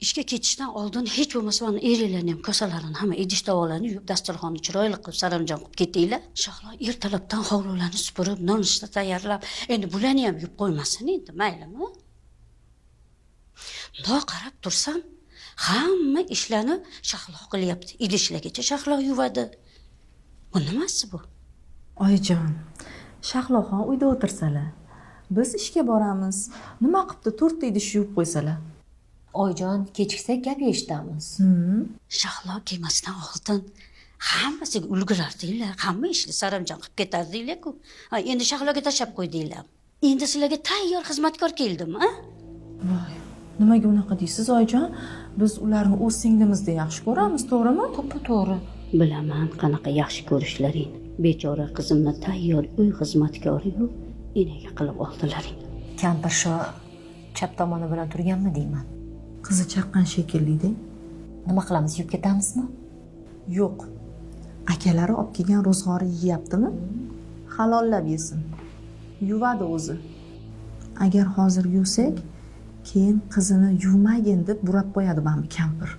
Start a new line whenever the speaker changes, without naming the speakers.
ishga ketishdan oldin hech bo'lmasa mana erlarni ham kosalarini hamma idish tovoqlarni yuvib dasturxonni chiroyli qilib saramjon qilib ketinglar. Shahlo ertalabdan hovlilarni supurib, nonushta tayyorlab, endi bularni ham yuvib qo'ymasin endi, maylimi? Bundoq qarab tursam, hamma ishlarni Shahlo qilyapti. Idishlargacha Shahlo yuvadi. Bu nimasi bu?
Oyijon, Shahloxon uyda o'tirsalar, biz ishga boramiz. Nima qilibdi 4 ta idish yuvib qo'ysalar?
Oyjon, kechiksak gap eshitamiz.
Shahlo kelmasidan oldin hammasiga ulgurardinglar, hamma ishni saramjon qilib ketardinglar-ku. Ha, endi Shahloga tashlab qo'ydinglar. Endi sizlarga tayyor xizmatkor keldimi, ha?
Voy, nimaga unaqa deysiz, oyijon? Biz ularni o'z singlimizda yaxshi ko'ramiz, to'g'rimi?
To'g'ri.
Bilaman qanaqa yaxshi ko'rishlaring. Bechora qizimni tayyor uy xizmatkori-yu, enaga qilib oldilaring.
Kampir shu chap tomoni bilan turganmi deyman.
Qizi chaqqan shekilli-da.
Nima qilamiz, yurib ketamizmi?
Yo'q. Akalari olib kelgan ro'zg'ori yeyaptimi? Halollab yesin. Yuvadi o'zi. Agar hozir yuvsak, keyin qizini yuvmagin deb burab qo'yadi mana bu kampir.